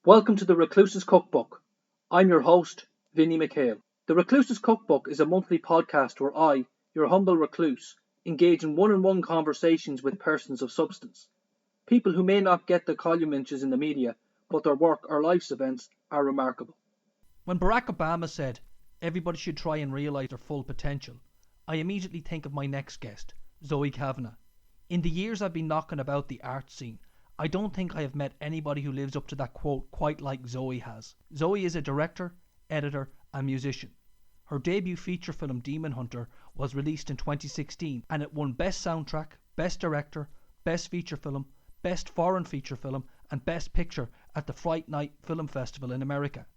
Welcome to the Recluse's Cookbook. I'm your host, Vinnie McHale. The Recluse's Cookbook is a monthly podcast where I, your humble recluse, engage in one-on-one conversations with persons of substance. People who may not get the column inches in the media, but their work or life's events are remarkable. When Barack Obama said everybody should try and realise their full potential, I immediately think of my next guest, Zoe Kavanagh. In the years I've been knocking about the art scene, I don't think I have met anybody who lives up to that quote quite like Zoe has. Zoe is a director, editor and musician. Her debut feature film Demon Hunter was released in 2016 and it won Best Soundtrack, Best Director, Best Feature Film, Best Foreign Feature Film and Best Picture at the Fright Night Film Festival in America.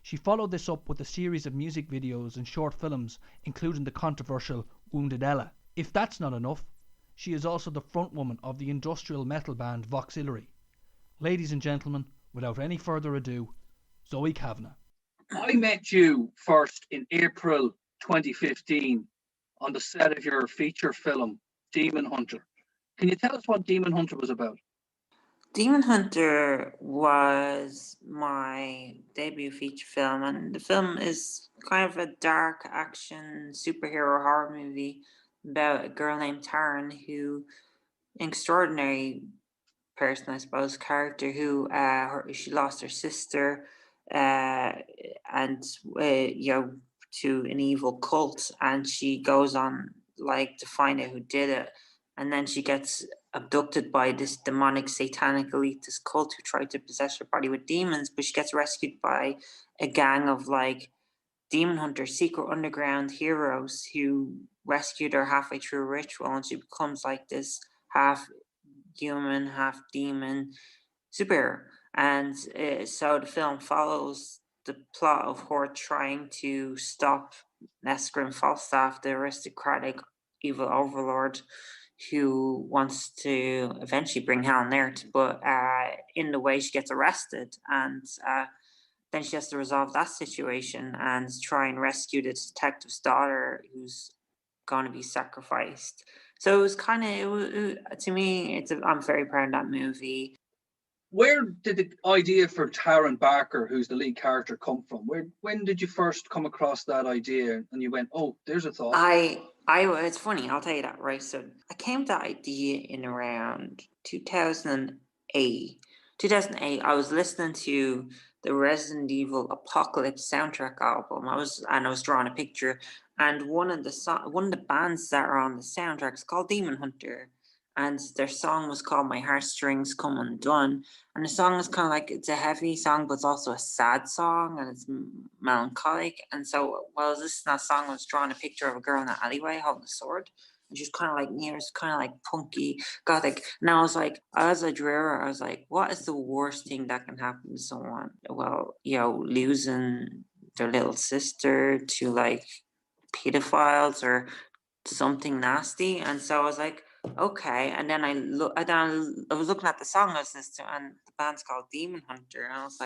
She followed this up with a series of music videos and short films, including the controversial Wounded Ella. If that's not enough, she is also the frontwoman of the industrial metal band Voxillary. Ladies and gentlemen, without any further ado, Zoe Kavanagh. I met you first in April 2015 on the set of your feature film, Demon Hunter. Can you tell us what Demon Hunter was about? Demon Hunter was my debut feature film, and the film is kind of a dark action superhero horror movie about a girl named Taryn, who extraordinary person, I suppose, character who she lost her sister and to an evil cult, and she goes on to find out who did it, and then she gets abducted by this demonic satanic elitist cult who tried to possess her body with demons, but she gets rescued by a gang of demon hunters, secret underground heroes who rescued her halfway through a ritual, and she becomes this half human, half demon superhero. And so the film follows the plot of her trying to stop Neskrin Falstaff, the aristocratic evil overlord who wants to eventually bring hell on earth, but in the way she gets arrested, and then she has to resolve that situation and try and rescue the detective's daughter who's going to be sacrificed. So it was to me, I'm very proud of that movie. Where did the idea for Taryn Barker, who's the lead character, come from? When did you first come across that idea and you went, oh, there's a thought? It's funny, I'll tell you that, right? So I came to that idea in around 2008. 2008, I was listening to the Resident Evil Apocalypse soundtrack album. I was drawing a picture, and one of the bands that are on the soundtrack is called Demon Hunter, and their song was called My Heartstrings Come Undone. And the song is it's a heavy song, but it's also a sad song, and it's melancholic. And so while I was listening to that song, I was drawing a picture of a girl in the alleyway holding a sword. And she's punky, gothic. And I was as I drew her, I was what is the worst thing that can happen to someone? Well, losing their little sister to pedophiles or something nasty. And so I was okay. And then I was looking at the song I was listening to, and the band's called Demon Hunter. And I was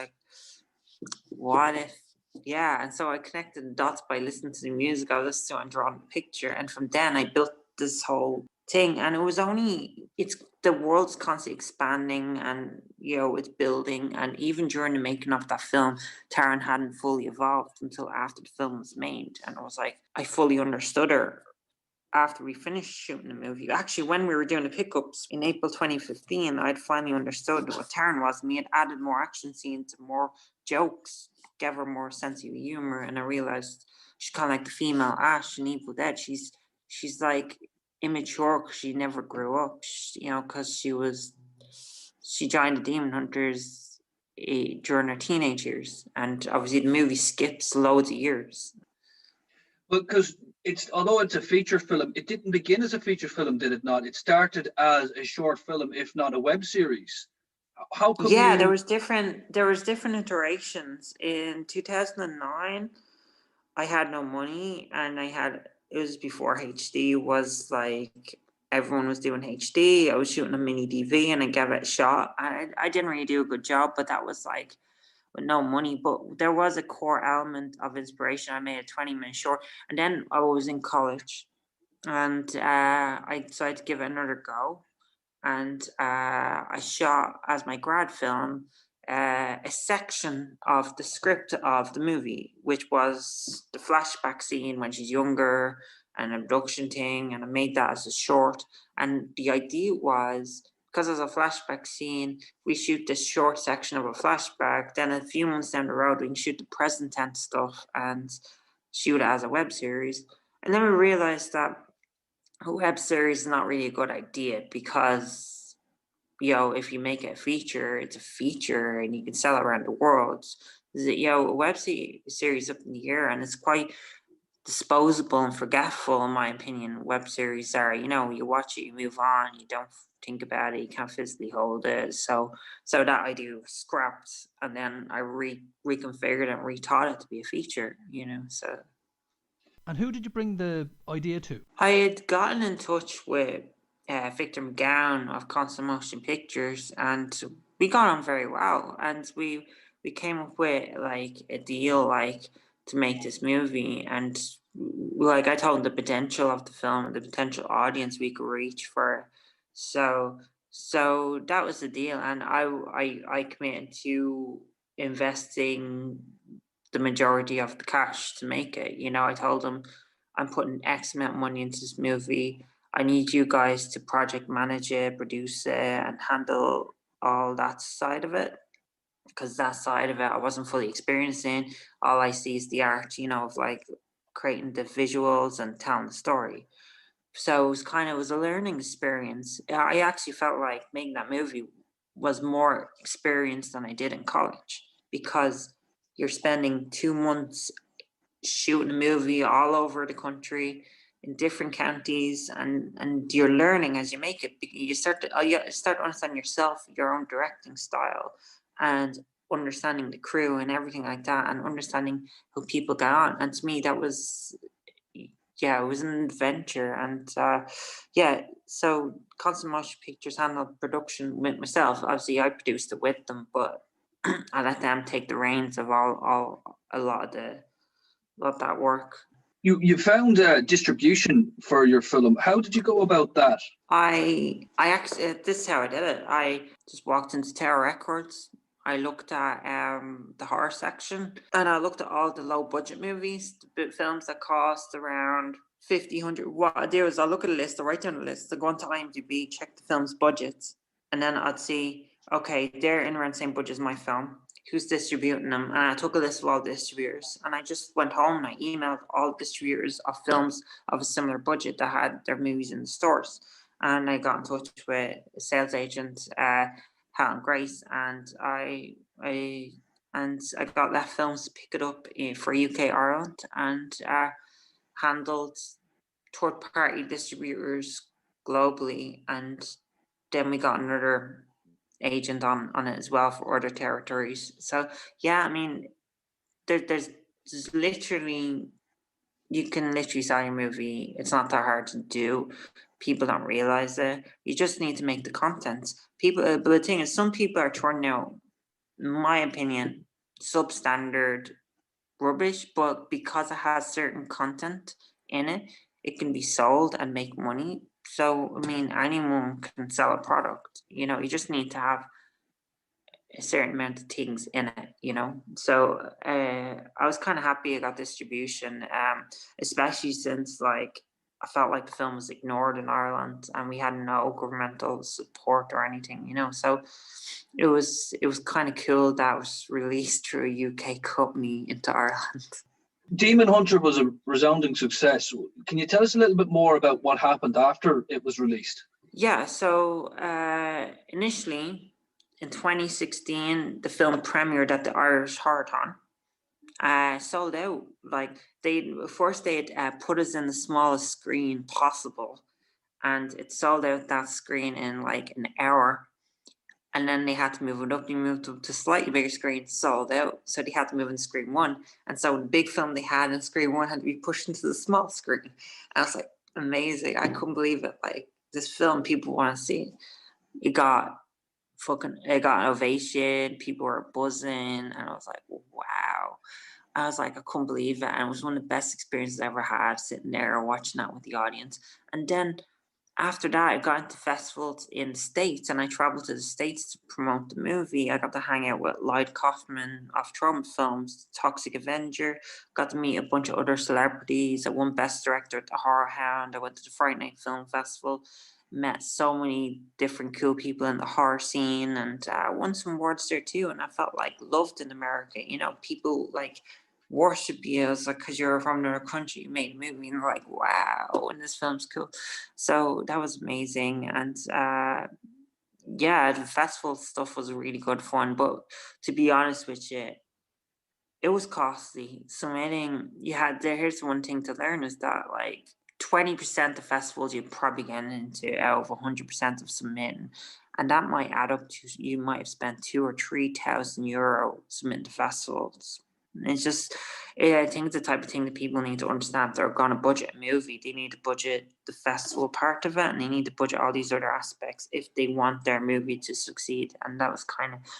what if? Yeah. And so I connected the dots by listening to the music I was listening to and drawing a picture. And from then I built this whole thing. And the world's constantly expanding, and it's building. And even during the making of that film, Taryn hadn't fully evolved until after the film was made. And I was I fully understood her after we finished shooting the movie. Actually, when we were doing the pickups in April 2015, I'd finally understood what Taryn was, and we had added more action scenes and more jokes, gave her more sense of humor, and I realized she's kind of like the female Ash in Evil Dead. She's immature because she never grew up, because she joined the Demon Hunters during her teenage years, and obviously the movie skips loads of years. Well, because although it's a feature film, it didn't begin as a feature film, did it not? It started as a short film, if not a web series. How come? Yeah, there was different iterations. In 2009, I had no money, and it was before HD was everyone was doing HD. I was shooting a mini DV, and I gave it a shot. I didn't really do a good job, but that was with no money. But there was a core element of inspiration. I made a 20-minute short, and then I was in college, and I decided to give it another go. And I shot as my grad film a section of the script of the movie, which was the flashback scene when she's younger, an abduction thing, and I made that as a short. And the idea was, because there's a flashback scene, we shoot this short section of a flashback, then a few months down the road we can shoot the present tense stuff and shoot it as a web series. And then we realized that a web series is not really a good idea because, if you make it a feature, it's a feature and you can sell it around the world. A web series up in the air, and it's quite disposable and forgetful, in my opinion. Web series are, you watch it, you move on, you don't think about it, you can't physically hold it. So that idea was scrapped, and then I reconfigured and retaught it to be a feature. So. And who did you bring the idea to? I had gotten in touch with Victor McGowan of Constant Motion Pictures, and we got on very well. And we came up with like a deal, like to make this movie, and like I told him the potential of the film and the potential audience we could reach for. So that was the deal, and I committed to investing the majority of the cash to make it. I told him, I'm putting X amount of money into this movie. I need you guys to project manage it, produce it, and handle all that side of it. Because that side of it I wasn't fully experiencing. All I see is the art, of like creating the visuals and telling the story. So it was a learning experience. I actually felt like making that movie was more experience than I did in college, because you're spending 2 months shooting a movie all over the country in different counties, and you're learning as you make it. You start to understand yourself, your own directing style, and understanding the crew and everything like that, and understanding how people get on. And to me, that was, it was an adventure. And so Constant Motion Pictures handled production with myself. Obviously I produced it with them, but I let them take the reins of a lot of that work. You found distribution for your film. How did you go about that? I actually, this is how I did it. I just walked into Tower Records. I looked at the horror section, and I looked at all the low budget movies, the films that cost around 50, 100. What I do is I look at a list, I write down a list, I go onto IMDb, check the film's budgets, and then I'd see, okay, they're in around the same budget as my film. Who's distributing them? And I took a list of all the distributors, and I just went home and I emailed all distributors of films of a similar budget that had their movies in the stores. And I got in touch with a sales agent, Helen Grace, and I got Left Films to pick it up for UK Ireland, and handled third party distributors globally, and then we got another agent on it as well for other territories. So I mean, there's literally, you can literally sell your movie. It's not that hard to do. People don't realize it. You just need to make the content. But the thing is, some people are turning out, in my opinion, substandard rubbish, but because it has certain content in it, it can be sold and make money. So I mean, anyone can sell a product. You just need to have a certain amount of things in it. So I was kind of happy I got distribution, especially since like I felt like the film was ignored in Ireland and we had no governmental support or anything. So it was kind of cool that it was released through a UK company into Ireland. Demon Hunter was a resounding success. Can you tell us a little bit more about what happened after it was released? Yeah, so initially in 2016, the film premiered at the Irish Horrorthon. Sold out. Like they had put us in the smallest screen possible, and it sold out that screen in like an hour. And then they had to move it up. They moved up to slightly bigger screen, sold out. So they had to move in screen one. And so the big film they had in screen one had to be pushed into the small screen. And I was like, amazing. I couldn't believe it. Like this film, people want to see it. It got an ovation. People were buzzing. And I was like, wow. I was like, I couldn't believe it. And it was one of the best experiences I ever had, sitting there watching that with the audience. And then after that, I got into festivals in the States, and I traveled to the States to promote the movie. I got to hang out with Lloyd Kaufman of Trauma Films, Toxic Avenger. Got to meet a bunch of other celebrities. I won Best Director at the Horror Hound. I went to the Friday Night Film Festival. Met so many different cool people in the horror scene, and won some awards there too. And I felt like loved in America. You know, people like worship you as like because you're from another country, you made a movie, and they're like, wow, and this film's cool. So that was amazing. And yeah, the festival stuff was really good fun. But to be honest with you, it was costly. Submitting, you had there. Here's one thing to learn is that like 20% of festivals you probably get into out of 100% of submitting, and that might add up to you might have spent 2 or 3 thousand euro submitting to festivals. It's just, I think it's the type of thing that people need to understand. They're going to budget a movie. They need to budget the festival part of it, and they need to budget all these other aspects if they want their movie to succeed. And that was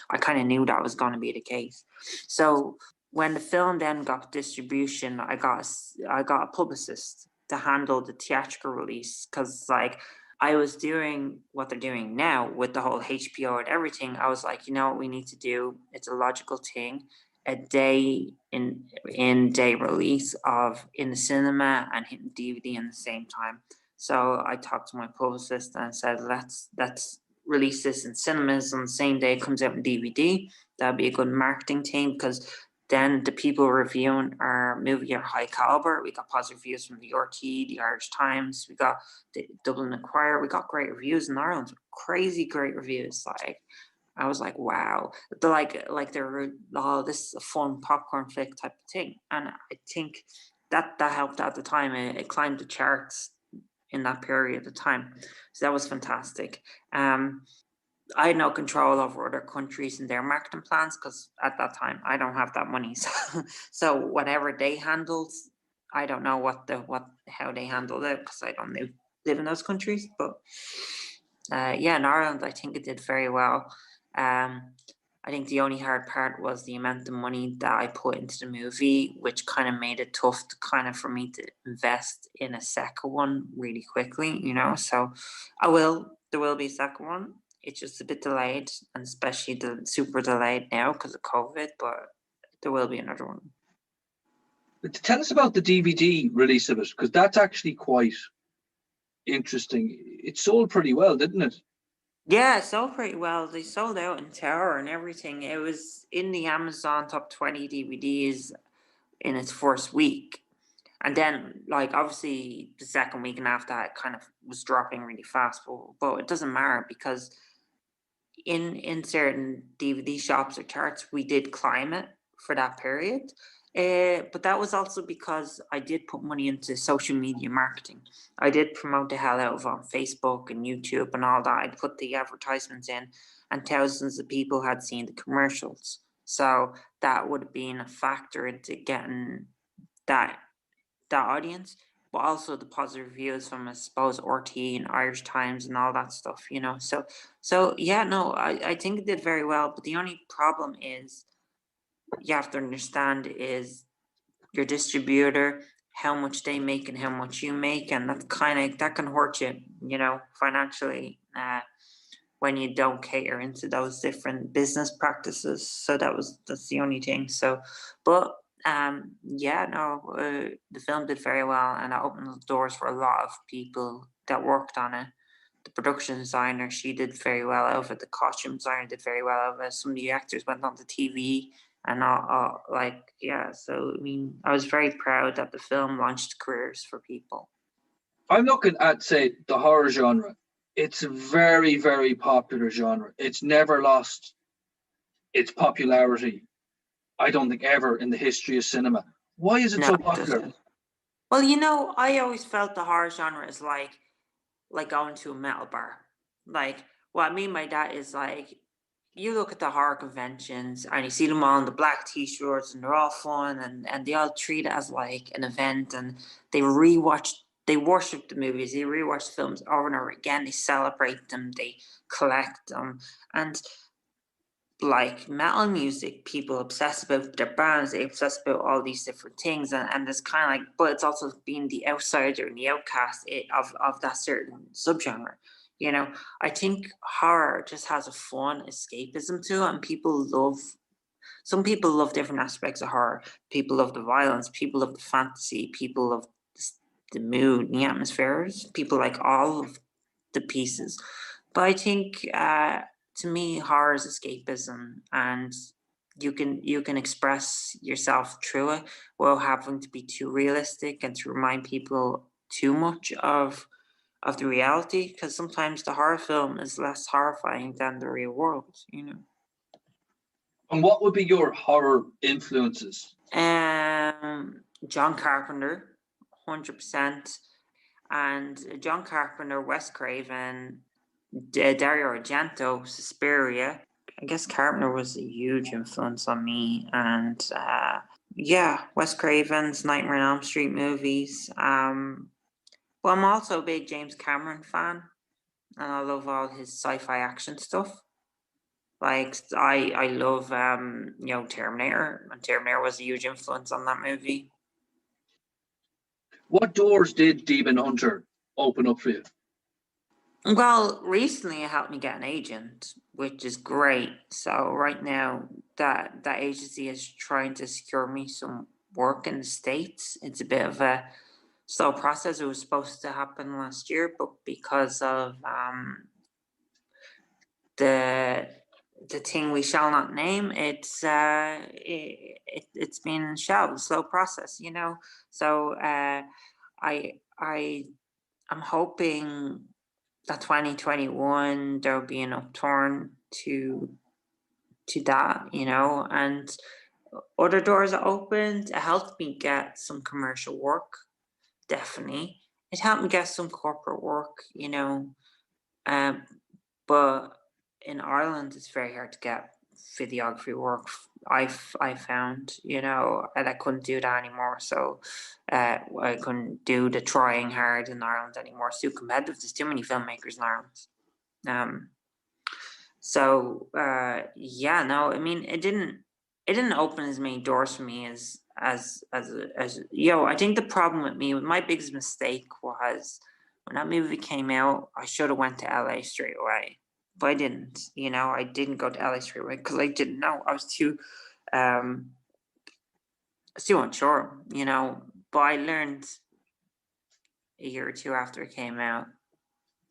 I kind of knew that was going to be the case. So when the film then got distribution, I got a publicist to handle the theatrical release because like I was doing what they're doing now with the whole HBO and everything. I was like, you know what we need to do? It's a logical thing. A day in day release of in the cinema and hitting DVD in the same time. So I talked to my publicist and I said, let's release this in cinemas on the same day it comes out in DVD. That'd be a good marketing team because then the people reviewing our movie are high caliber. We got positive reviews from the RT, the Irish Times. We got the Dublin Inquirer. We got great reviews in Ireland. Crazy great reviews. Like I was like, wow. They're they're this is a fun popcorn flick type of thing. And I think that helped at the time. It climbed the charts in that period of time. So that was fantastic. I had no control over other countries and their marketing plans because at that time I don't have that money. So whatever they handled, I don't know how they handled it because I don't live in those countries. But yeah, in Ireland I think it did very well. I think the only hard part was the amount of money that I put into the movie, which kind of made it tough to for me to invest in a second one really quickly, you know. So there will be a second one. It's just a bit delayed, and especially the super delayed now because of COVID, but there will be another one. Tell us about the DVD release of it, because that's actually quite interesting. It sold pretty well, didn't it? Yeah, it sold pretty well. They sold out in Tower and everything. It was in the Amazon top 20 DVDs in its first week. And then, like, obviously, the second week and after that, it kind of was dropping really fast. But it doesn't matter because in certain DVD shops or charts, we did climb it for that period. But that was also because I did put money into social media marketing. I did promote the hell out of on Facebook and YouTube and all that. I'd put the advertisements in, and thousands of people had seen the commercials. So that would have been a factor into getting that audience, but also the positive reviews from I suppose RT and Irish Times and all that stuff, you know. So yeah, no, I think it did very well. But the only problem is you have to understand is your distributor, how much they make and how much you make, and that can hurt you, you know, financially, when you don't cater into those different business practices. So that's the only thing. So, but yeah, no, the film did very well, and it opened the doors for a lot of people that worked on it. The production designer, she did very well out of it. The costume designer did very well out of it. Some of the actors went on to TV and all like, yeah. So I mean, I was very proud that the film launched careers for people. I'm looking at, say, the horror genre. It's a very, very popular genre. It's never lost its popularity, I don't think, ever in the history of cinema. Why is it No, so it popular? doesn't. Well, you know, I always felt the horror genre is like going to a metal bar. Like what I mean by that is like you look at the horror conventions and you see them all in the black t-shirts and they're all fun and they all treat it as like an event, and they worship the movies, they rewatch the films over and over again, they celebrate them, they collect them. And like metal music, people obsess about their bands, they obsess about all these different things, and there's kind of like, but it's also being the outsider and the outcast of that certain subgenre. I think horror just has a fun escapism to it, and some people love different aspects of horror. People love the violence, people love the fantasy, people love the mood and the atmospheres, people like all of the pieces. But I think to me, horror is escapism, and you can express yourself through it without having to be too realistic and to remind people too much of the reality. Because sometimes the horror film is less horrifying than the real world. And what would be your horror influences? John Carpenter, 100%, and John Carpenter, Wes Craven, Dario Argento, Suspiria. I guess Carpenter was a huge influence on me, and Wes Craven's Nightmare on Elm Street movies. Well, I'm also a big James Cameron fan, and I love all his sci-fi action stuff. Like I love Terminator, and Terminator was a huge influence on that movie. What doors did Demon Hunter open up for you? Well, recently it helped me get an agent, which is great. So right now that agency is trying to secure me some work in the States. It's a bit of a slow process. It was supposed to happen last year, but because of the thing we shall not name, it's been shelved. Slow process. So I'm hoping that 2021 there will be an upturn to that, and other doors are opened. It helped me get some commercial work, definitely. It helped me get some corporate work. But in Ireland it's very hard to get videography work. I found, and I couldn't do that anymore. So I couldn't do the trying hard in Ireland anymore. It's too competitive. There's too many filmmakers in Ireland. No, I mean, it didn't open as many doors for me as I think the problem with me, my biggest mistake was when that movie came out, I should have went to LA straight away. But I didn't. I didn't go to LA straight away because I didn't know. I was too unsure, But I learned a year or two after it came out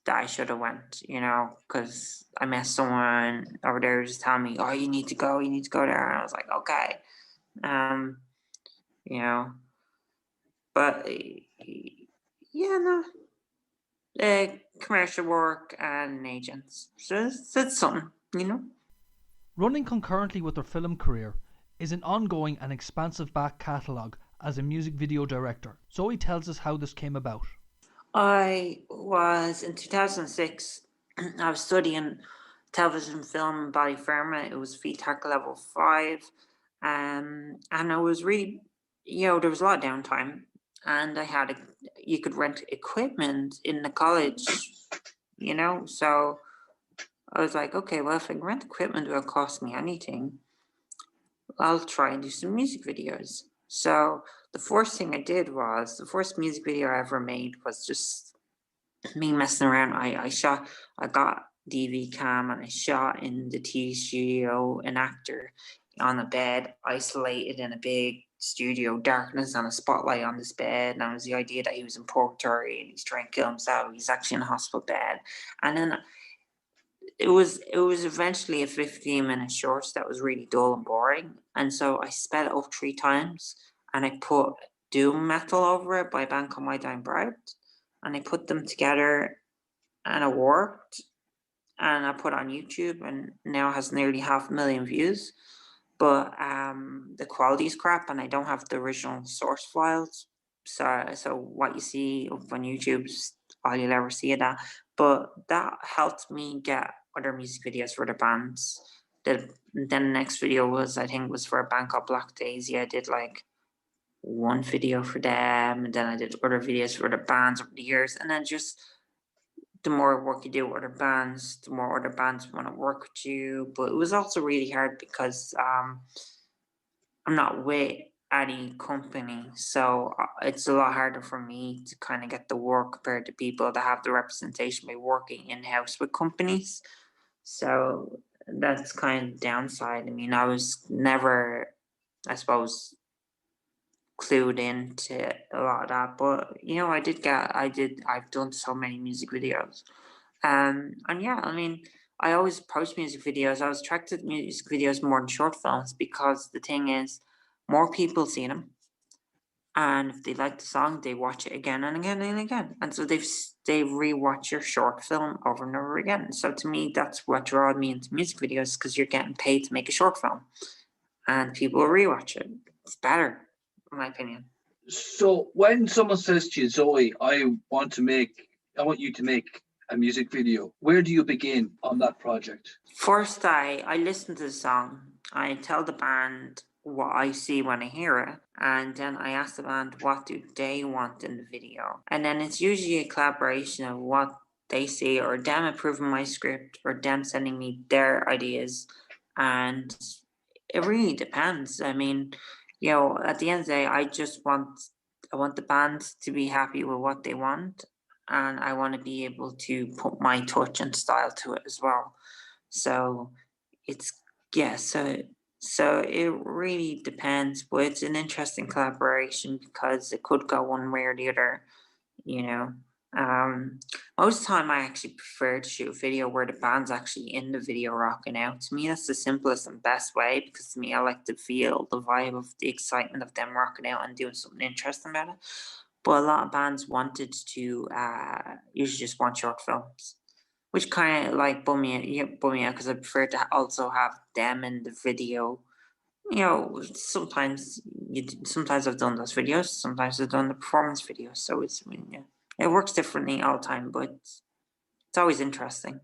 that I should have went, because I met someone over there just telling me, "Oh, you need to go there." And I was like, "Okay," But no, commercial work and agents, so it's something. Running concurrently with her film career is an ongoing and expansive back catalogue as a music video director. Zoe tells us how this came about. I was in 2006. I was studying television film in Ballyfermot. It was VTech level 5, and I was really, there was a lot of downtime, and you could rent equipment in the college, So I was like, okay, well, if I can rent equipment, it will cost me anything. I'll try and do some music videos. So the first music video I ever made was just me messing around. I got DV cam and I shot in the TV studio, an actor on a bed, isolated in a big studio, darkness and a spotlight on this bed. And it was the idea that he was in purgatory and he's trying to kill himself. He's actually in a hospital bed. And then it was eventually a 15-minute short that was really dull and boring. And so I sped it up 3 times and I put doom metal over it by a band called My Dying Bride. And I put them together and it worked. And I put it on YouTube and now it has nearly 500,000 views. But the quality is crap and I don't have the original source files. So what you see up on YouTube's all you'll ever see of that. But that helped me get other music videos for the bands. Then the next video was for a band called Black Daisy. I did like one video for them, and then I did other videos for the bands over the years, and then just the more work you do with other bands, the more other bands want to work with you. But it was also really hard because I'm not with any company, so it's a lot harder for me to kind of get the work compared to people that have the representation by working in house with companies. So that's kind of the downside. I mean, I was never, I suppose, clued into a lot of that, but I've done so many music videos. And yeah, I mean, I always post music videos. I was attracted to music videos more than short films because the thing is, more people see them, and if they like the song, they watch it again and again and again, and so they rewatch your short film over and over again. So to me, that's what draws me into music videos, because you're getting paid to make a short film, and people will rewatch it. It's better, in my opinion. So when someone says to you, Zoe, I want you to make a music video, where do you begin on that project? First, I listen to the song. I tell the band what I see when I hear it, and then I ask the band what do they want in the video, and then it's usually a collaboration of what they see, or them approving my script, or them sending me their ideas, and it really depends. I mean, at the end of the day, I want the band to be happy with what they want, and I want to be able to put my touch and style to it as well. So it's yeah, so it really depends, but it's an interesting collaboration because it could go one way or the other, you know. Um, Most of the time I actually prefer to shoot a video where the band's actually in the video rocking out. To me, that's the simplest and best way, because to me, I like to feel the vibe of the excitement of them rocking out and doing something interesting about it. But a lot of bands wanted to usually just want short films, which kind of like bum me out, because I prefer to also have them in the video. Sometimes I've done those videos, sometimes I've done the performance videos. So I mean, yeah, it works differently all the time, but it's always interesting.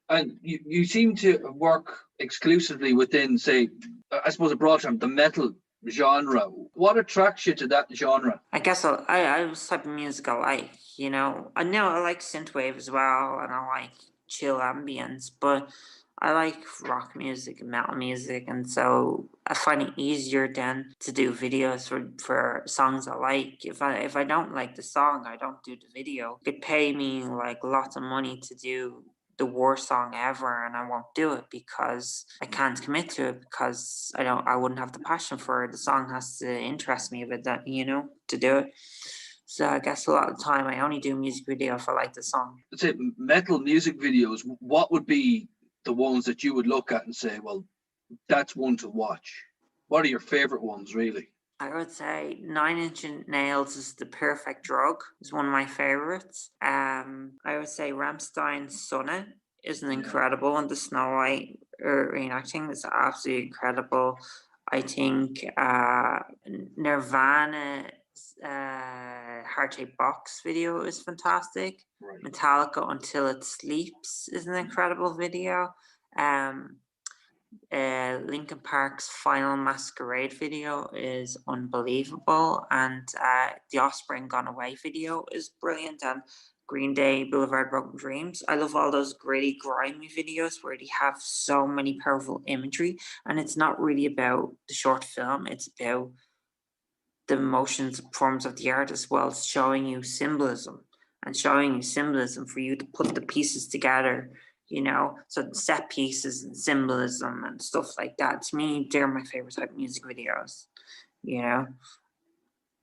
And you seem to work exclusively within, say, I suppose a broad term, the metal genre. What attracts you to that genre? I guess I was type of music I like. I know I like synthwave as well, and I like chill ambience, but I like rock music and metal music, and so I find it easier then to do videos for songs I like. If I don't like the song, I don't do the video. You could pay me like lots of money to do the worst song ever, and I won't do it because I can't commit to it, because I wouldn't have the passion for it. The song has to interest me a bit, that to do it. So I guess a lot of the time I only do music video if I like the song. Say metal music videos, what would be the ones that you would look at and say, well, that's one to watch? What are your favorite ones, really? I would say Nine Inch Nails is the perfect drug. Is one of my favorites. I would say Rammstein's Sonne is an incredible one. The Snow White reenacting is absolutely incredible. I think Nirvana's Heart Shaped Box video is fantastic. Right. Metallica Until It Sleeps is an incredible video. Linkin Park's Final Masquerade video is unbelievable, and the Offspring Gone Away video is brilliant, and Green Day Boulevard Broken Dreams. I love all those gritty, grimy videos where they have so many powerful imagery, and it's not really about the short film, it's about the emotions and forms of the art, as well as showing you symbolism for you to put the pieces together, so set pieces and symbolism and stuff like that. To me, they're my favorite type of music videos. I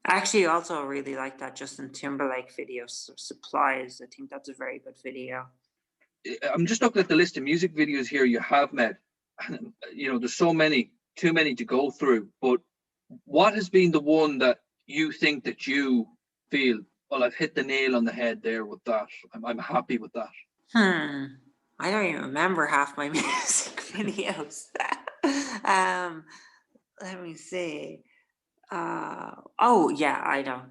actually also really like that Justin Timberlake video, Supplies. I think that's a very good video. I'm just looking at the list of music videos here you have made. There's so many, too many to go through. But what has been the one that you think that you feel, well, I've hit the nail on the head there with that. I'm happy with that. I don't even remember half my music videos. Let me see. Oh yeah, I know.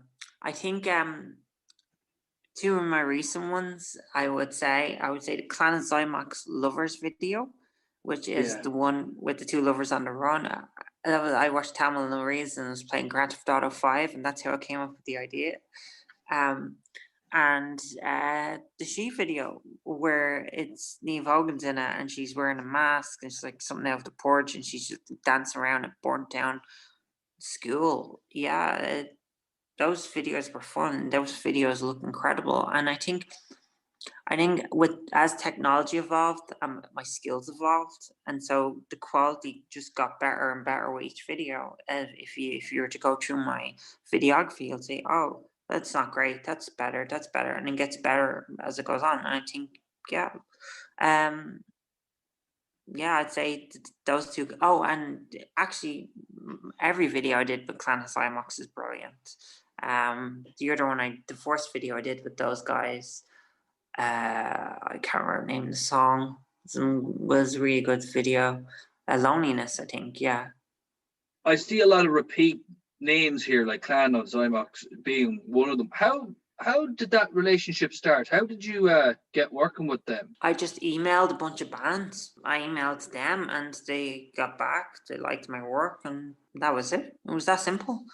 I think two of my recent ones, I would say the Clan and Zymox Lovers video, which is the one with the two lovers on the run. I watched Tamil Louise and was playing Grand Theft Auto 5, and that's how I came up with the idea. and the She video where it's Niamh Hogan's in it and she's wearing a mask and she's like something out of the porch and she's just dancing around a burnt down school. Yeah, those videos were fun. Those videos look incredible, and I think with as technology evolved, my skills evolved, and so the quality just got better and better with each video. If you were to go through my videography, you'll say, "Oh, that's not great. That's better," and it gets better as it goes on. And I think, yeah, um, yeah, I'd say those two. Oh, and actually, every video I did with Clan Cymox is brilliant. The other one, the first video I did with those guys, I can't remember the name of the song. Was a really good video. Loneliness, I think. Yeah. I see a lot of repeat names here, like Clan of Zymox being one of them. How did that relationship start? How did you get working with them? I just emailed a bunch of bands. I emailed them and they got back. They liked my work and that was it. It was that simple.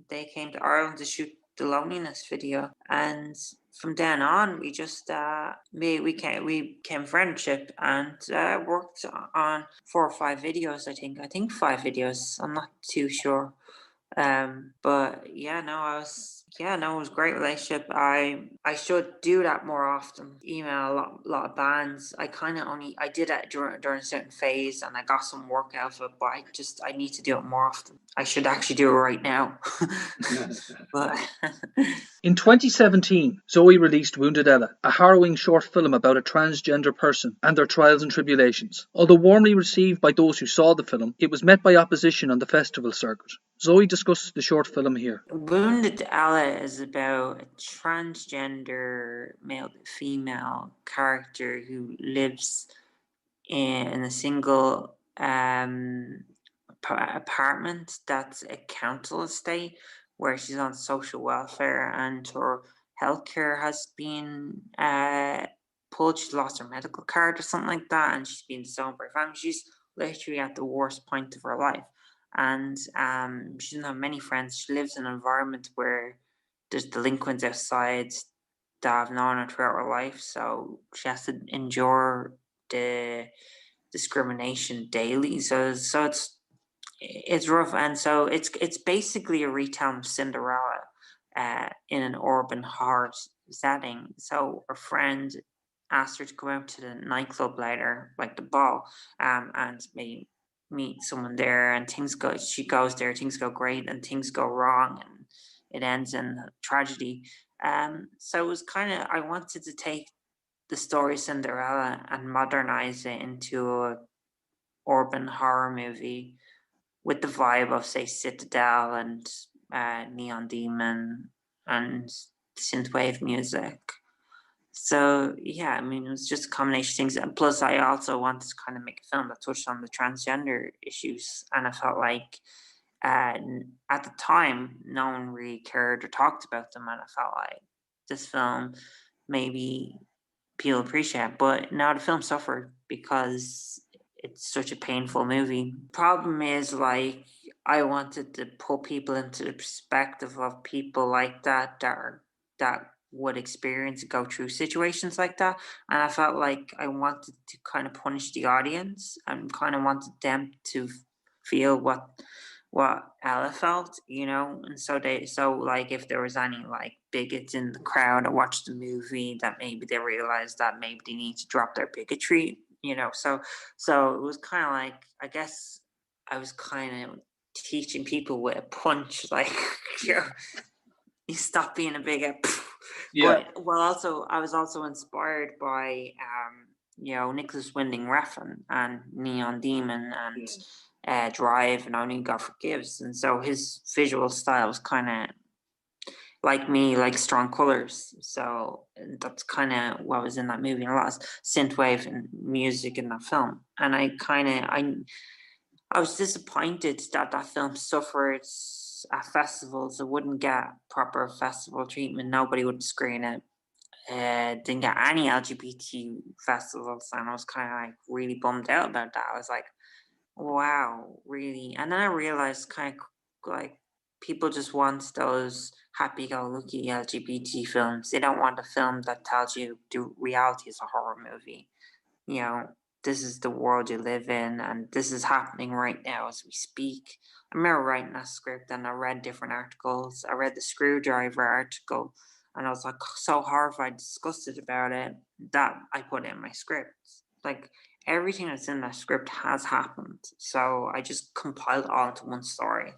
They came to Ireland to shoot the Loneliness video, and from then on we just we came friendship and worked on 4 or 5 videos. I think 5 videos. I'm not too sure. But yeah, no, it was a great relationship. I should do that more often. Email a lot of bands. I did it during a certain phase, and I got some work out of it. But I need to do it more often. I should actually do it right now. But In 2017, Zoe released Wounded Ella, a harrowing short film about a transgender person and their trials and tribulations. Although warmly received by those who saw the film, it was met by opposition on the festival circuit. Zoe discusses the short film here. Wounded Ella is about a transgender male to female character who lives in a single apartment that's a council estate where she's on social welfare and her healthcare has been pulled. She's lost her medical card or something like that, and she's been disowned by her family. She's literally at the worst point of her life, and she doesn't have many friends. She lives in an environment where there's delinquents outside that have known her throughout her life, so she has to endure the discrimination daily. So it's rough, and so it's basically a retelling of Cinderella, in an urban horror setting. So her friend asked her to go out to the nightclub later, like the ball, and maybe meet someone there, and she goes there, things go great, and things go wrong, and it ends in tragedy. So it was I wanted to take the story Cinderella and modernize it into a urban horror movie with the vibe of, say, Citadel and Neon Demon and synthwave music. So yeah, I mean, it was just a combination of things. And plus, I also wanted to kind of make a film that touched on the transgender issues, and I felt like at the time, no one really cared or talked about them, and I felt like this film maybe people appreciate. But now the film suffered because it's such a painful movie. Problem is, like, I wanted to put people into the perspective of people like that would experience go through situations like that, and I felt like I wanted to kind of punish the audience and kind of wanted them to feel what Ella felt, and so like if there was any like bigots in the crowd that watched the movie, that maybe they realized that maybe they need to drop their bigotry, so it was kind of like, I guess I was kind of teaching people with a punch, like, you know, you stop being a bigot. Yeah. But also I was also inspired by Nicholas Winding Refn and Neon Demon and Drive and Only God Forgives, and so his visual style was kind of like me, like strong colors. So that's kind of what was in that movie. And a lot of synthwave and music in that film, and I was disappointed that that film suffered at festivals. It wouldn't get proper festival treatment. Nobody would screen it. Didn't get any LGBT festivals, and I was kind of like really bummed out about that. I was like, wow, really? And then I realized kind of like people just want those happy-go-lucky LGBT films. They don't want a film that tells you the reality is a horror movie. You know, this is the world you live in, and this is happening right now as we speak. I remember writing that script, and I read different articles. I read the Screwdriver article, and I was like so horrified, disgusted about it that I put it in my script. Like everything that's in that script has happened, so I just compiled it all into one story.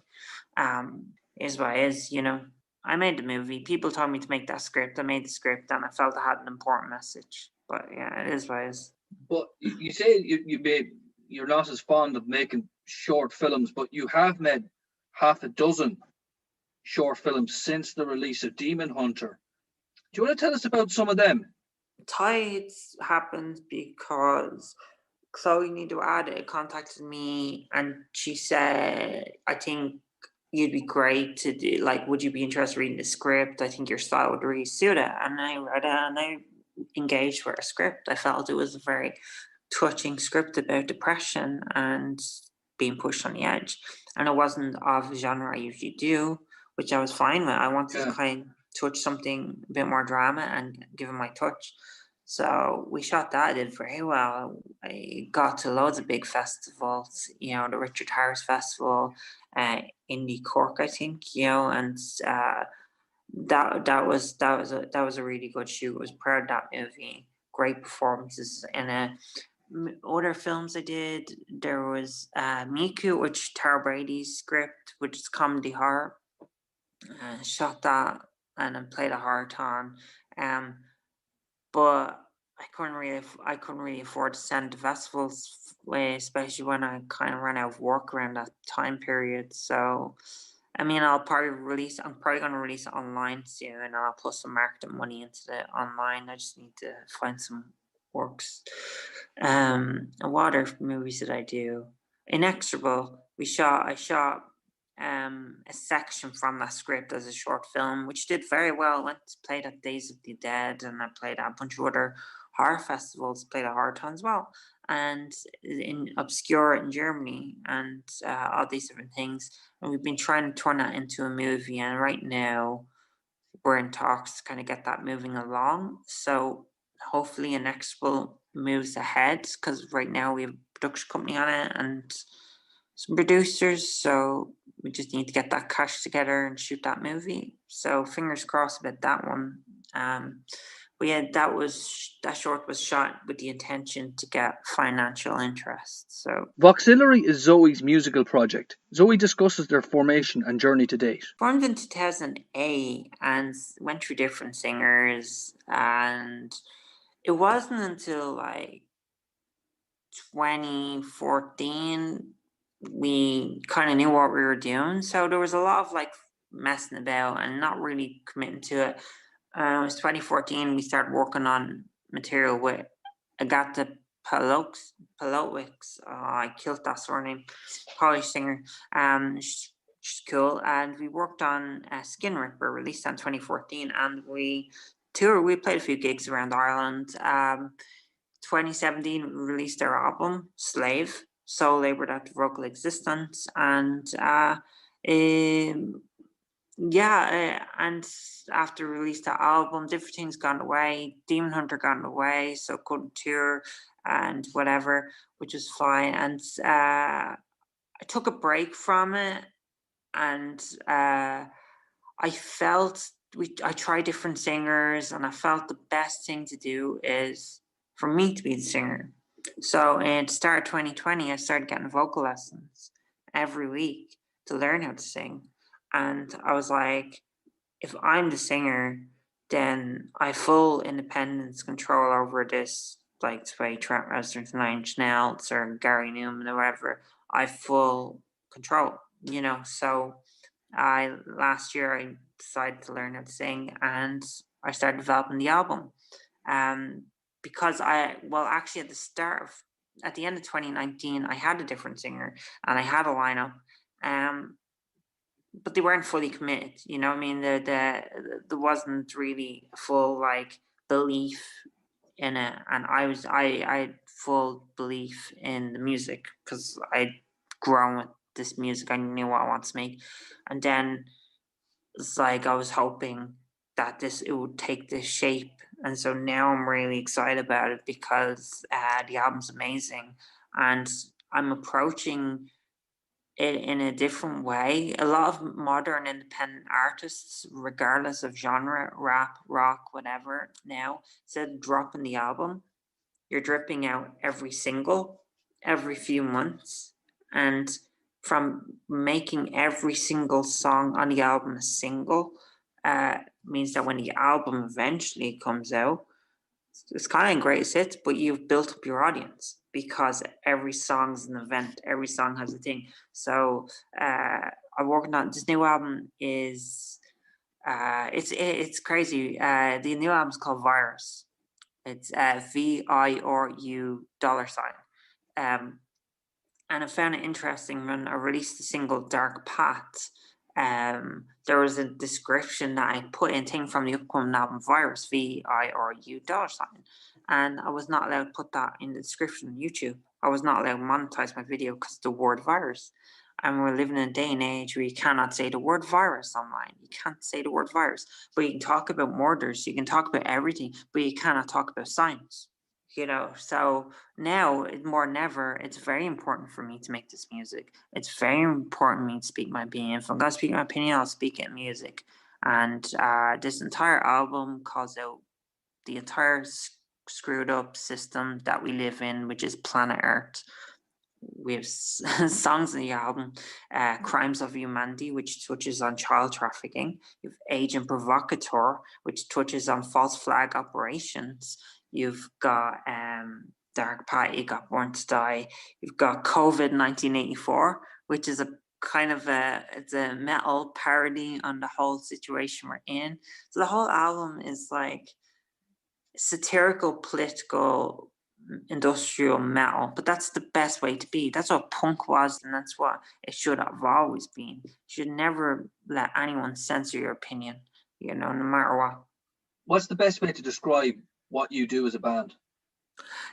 Is what it is, you know. I made the movie. People told me to make that script. I made the script, and I felt it had an important message. But yeah, it is what it is. But you say you're not as fond of making short films, but you have made half a dozen short films since the release of Demon Hunter. Do you want to tell us about some of them? Tides happened because Chloe Nidoade contacted me, and she said, I think you'd be great to do, like, would you be interested in reading the script? I think your style would really suit it. And I read it, and I engaged with a script. I felt it was a very touching script about depression and being pushed on the edge. And it wasn't of the genre I usually do, which I was fine with. I wanted to Yeah. kind of touch something a bit more drama and give it my touch. So we shot that. I did very well. I got to loads of big festivals, you know, the Richard Harris Festival, Indie Cork, I think, you know, and that was a really good shoot. I was proud of that movie. Great performances in it. Other films I did, there was Miku, which Tara Brady's script, which is comedy horror. Shot that and then played a horror ton. But I couldn't really afford to send to festivals, especially when I kind of ran out of work around that time period. So, I mean, I'm probably going to release it online soon, and I'll put some marketing money into it online. I just need to find some works. And what other movies did I do? Inexorable. I shot a section from that script as a short film, which did very well. Went to played at Days of the Dead, and I played at a bunch of other horror festivals. Played at Horrorton as well, and in Obscura in Germany, and all these different things. And we've been trying to turn that into a movie, and right now we're in talks to kind of get that moving along. So hopefully, Inexorable moves ahead because right now we have a production company on it and some producers, so we just need to get that cash together and shoot that movie. So fingers crossed about that one. But yeah, that short was shot with the intention to get financial interest. So Voxillary is Zoe's musical project. Zoe discusses their formation and journey to date. formed in 2008 and went through different singers, and it wasn't until like 2014 we kind of knew what we were doing. So there was a lot of like messing about and not really committing to it. It was 2014. We started working on material with Agatha Palowicz. I killed that surname. Polish singer. She's cool. And we worked on Skin Ripper, released in 2014, and we toured. We played a few gigs around Ireland. 2017, we released our album Slave, Soul Labored Out of Vocal Existence, and and after we released that album, different things gone away. Demon Hunter gone away, so couldn't tour and whatever, which was fine. And I took a break from it, and I felt I tried different singers, and I felt the best thing to do is for me to be the singer. So in the start of 2020, I started getting vocal lessons every week to learn how to sing. And I was like, if I'm the singer, then I have full independence control over this, like say Trent Reznor's Nine Inch Nails or Gary Newman or whatever. I have full control, you know. So last year I decided to learn how to sing, and I started developing the album. Because actually at the end of 2019, I had a different singer and I had a lineup. But they weren't fully committed. You know what I mean? There wasn't really a full like belief in it, and I had full belief in the music because I'd grown with this music. I knew what I want to make. And then it's like I was hoping that it would take this shape. And so now I'm really excited about it because the album's amazing. And I'm approaching it in a different way. A lot of modern independent artists, regardless of genre, rap, rock, whatever, now, instead of dropping the album, you're dripping out every single, every few months. And from making every single song on the album a single, means that when the album eventually comes out, it's kind of greatest hits, but you've built up your audience because every song's an event, every song has a thing. So I'm working on this new album. It's crazy. The new album's called Virus. It's VIRU $. And I found it interesting when I released the single Dark Path. There was a description that I put in thing from the upcoming album Virus, VIRU $. And I was not allowed to put that in the description on YouTube. I was not allowed to monetize my video because of the word virus. And we're living in a day and age where you cannot say the word virus online. You can't say the word virus. But you can talk about murders, you can talk about everything, but you cannot talk about science. So now more than ever, it's very important for me to make this music. It's very important for me to speak my opinion. If I'm going to speak my opinion, I'll speak it in music. And this entire album calls out the entire screwed up system that we live in, which is planet Earth. We have songs in the album, Crimes of Humanity, which touches on child trafficking. You have Agent Provocateur, which touches on false flag operations. You've got Dark Path, You Got Born to Die. You've got COVID 1984, which is a kind of it's a metal parody on the whole situation we're in. So the whole album is like satirical, political, industrial metal, but that's the best way to be. That's what punk was, and that's what it should have always been. You should never let anyone censor your opinion, no matter what. What's the best way to describe what you do as a band?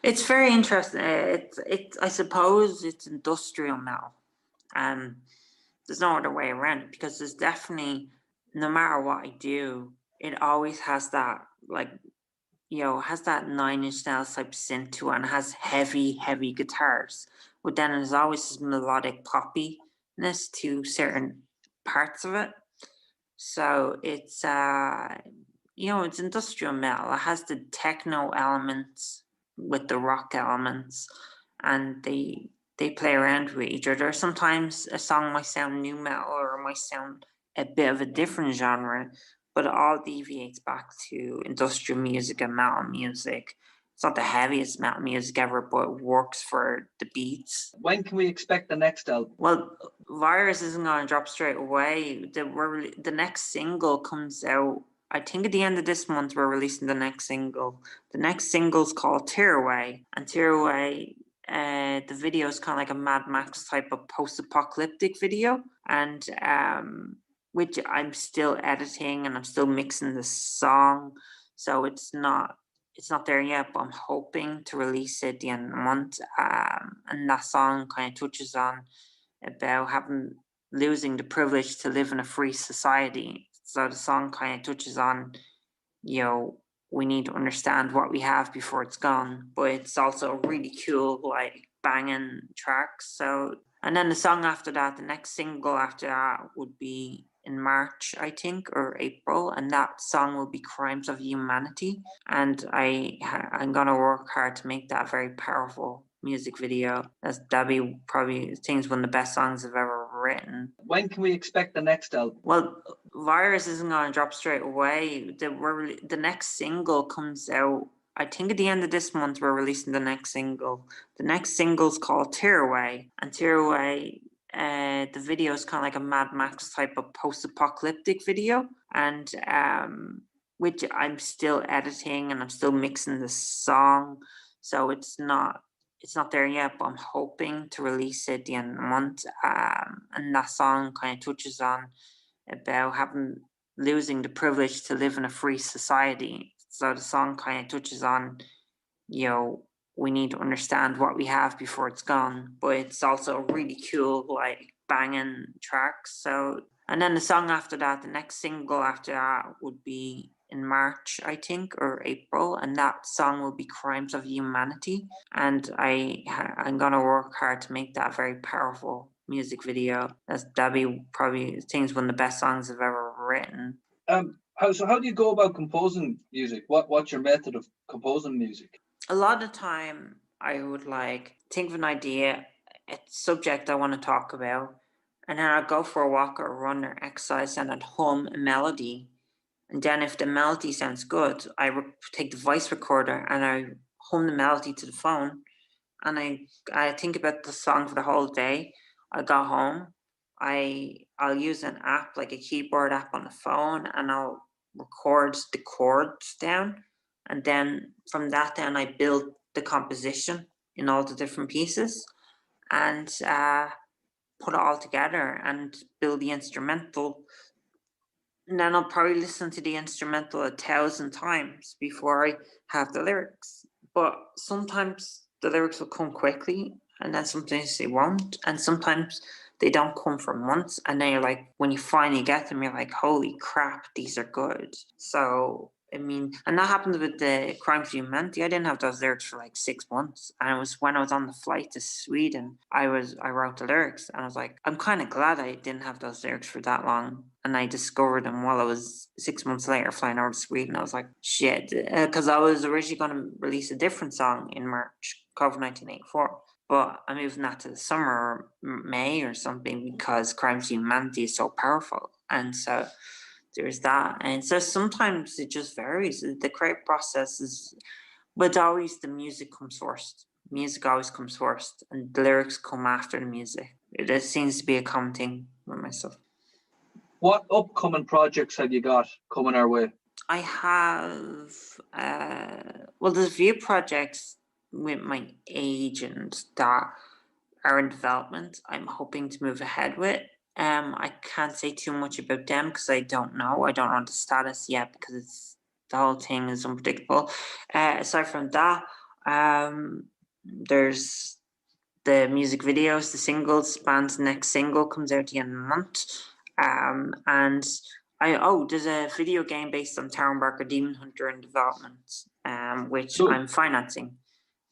It's very interesting. I suppose it's industrial metal. There's no other way around it because there's definitely, no matter what I do, it always has that has that 9 Inch Nails type synth to it and has heavy, heavy guitars. But then there's always this melodic poppiness to certain parts of it. So it's it's industrial metal. It has the techno elements with the rock elements, and they play around with each other. Sometimes a song might sound new metal or might sound a bit of a different genre, but it all deviates back to industrial music and metal music. It's not the heaviest metal music ever, but it works for the beats. When can we expect the next album? Well, Virus isn't going to drop straight away. The next single comes out, I think at the end of this month, we're releasing the next single. The next single's called Tearaway. And Tearaway, the video is kind of like a Mad Max type of post-apocalyptic video. And which I'm still editing and I'm still mixing the song. So it's not there yet, but I'm hoping to release it at the end of the month. And that song kind of touches on about losing the privilege to live in a free society. So the song kind of touches on, we need to understand what we have before it's gone. But it's also a really cool, banging track. So, and then the song after that, the next single after that would be in March, I think, or April, and that song will be Crimes of Humanity. And I'm gonna work hard to make that very powerful music video. That'll be probably one of the best songs I've ever written. When can we expect the next album? Well, Virus isn't gonna drop straight away. The next single comes out, I think at the end of this month, we're releasing the next single. The next single's called Tearaway. And Tearaway, the video is kind of like a Mad Max type of post-apocalyptic video. And which I'm still editing and I'm still mixing the song. So it's not there yet, but I'm hoping to release it at the end of the month. And that song kind of touches on about losing the privilege to live in a free society. So the song kind of touches on, we need to understand what we have before it's gone. But it's also a really cool, banging tracks. So, and then the song after that, the next single after that would be in March, I think, or April, and that song will be Crimes of Humanity. And I'm gonna work hard to make that very powerful music video. That'd be probably one of the best songs I've ever written. How do you go about composing music? What's your method of composing music? A lot of the time I would like think of an idea, a subject I want to talk about, and then I'd go for a walk or a run or exercise and I'd hum a melody. And then if the melody sounds good, I take the voice recorder and I hum the melody to the phone. And I think about the song for the whole day. I go home. I'll use an app like a keyboard app on the phone, and I'll record the chords down, and then from that then I build the composition in all the different pieces, and put it all together and build the instrumental. And then I'll probably listen to the instrumental 1,000 times before I have the lyrics. But sometimes the lyrics will come quickly, and then sometimes they won't, and sometimes they don't come from once, and then you're like, when you finally get them, you're like, holy crap, these are good. So I mean, and that happened with the Crimes of Humanity. I didn't have those lyrics for like 6 months, and it was when I was on the flight to Sweden, I wrote the lyrics, and I was like, I'm kind of glad I didn't have those lyrics for that long, and I discovered them while I was 6 months later flying over to Sweden. I was like, shit, because I was originally going to release a different song in March, called 1984. But I'm moving that to the summer or May or something because Crimes of Humanity is so powerful. And so there's that. And so sometimes it just varies. The creative process is, but always the music comes first. Music always comes first, and the lyrics come after the music. It seems to be a common thing with myself. What upcoming projects have you got coming our way? I have, well, there's a few projects with my agent that are in development. I'm hoping to move ahead with. I can't say too much about them because I don't know. I don't know the status yet because the whole thing is unpredictable. Aside from that, there's the music videos, the singles. Band's next single comes out at the end of the month. And there's a video game based on Town Barker Demon Hunter in development, which Cool. I'm financing.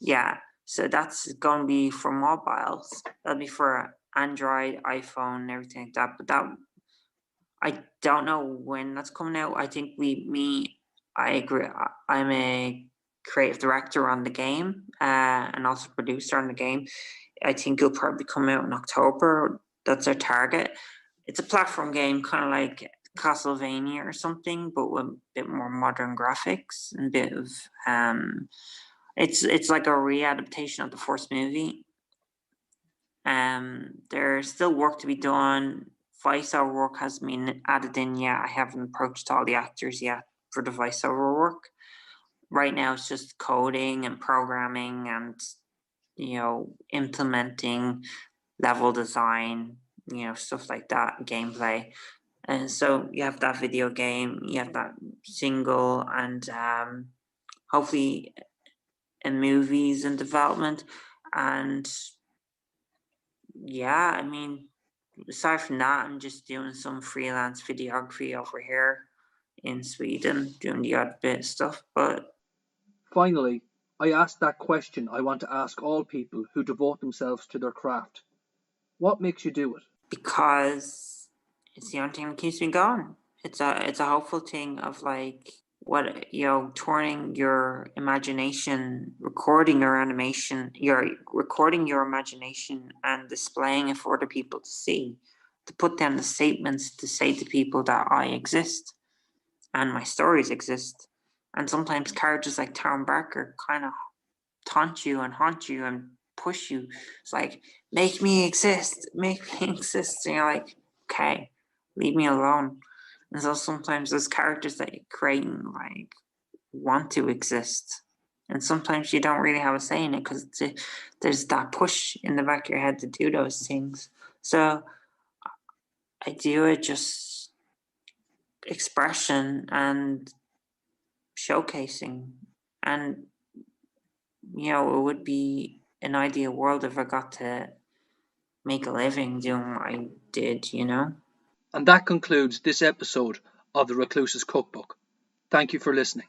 Yeah, so that's going to be for mobiles. That'll be for Android, iPhone, and everything like that. But that I don't know when that's coming out. I think I agree. I'm a creative director on the game, and also producer on the game. I think it'll probably come out in October. That's our target. It's a platform game, kind of like Castlevania or something, but with a bit more modern graphics and a bit of It's like a readaptation of the first movie. There's still work to be done. Voiceover work hasn't been added in yet. I haven't approached all the actors yet for the voiceover work. Right now, it's just coding and programming and implementing level design, stuff like that, gameplay. And so you have that video game, you have that single, and hopefully in movies and development. And yeah, I mean, aside from that, I'm just doing some freelance videography over here in Sweden, doing the odd bit of stuff. But Finally, I asked that question I want to ask all people who devote themselves to their craft. What makes you do it? because it's the only thing that keeps me going. It's a hopeful thing of like turning your imagination, recording your animation, you're recording your imagination and displaying it for other people to see, to put down the statements to say to people that I exist and my stories exist. And sometimes characters like Town Barker kind of taunt you and haunt you and push you. It's like, make me exist, make me exist. And you're like, okay, leave me alone. And so sometimes those characters that you're creating like want to exist. And sometimes you don't really have a say in it because there's that push in the back of your head to do those things. So I do it just expression and showcasing. And, it would be an ideal world if I got to make a living doing what I did, you know? And that concludes this episode of The Recluse's Cookbook. Thank you for listening.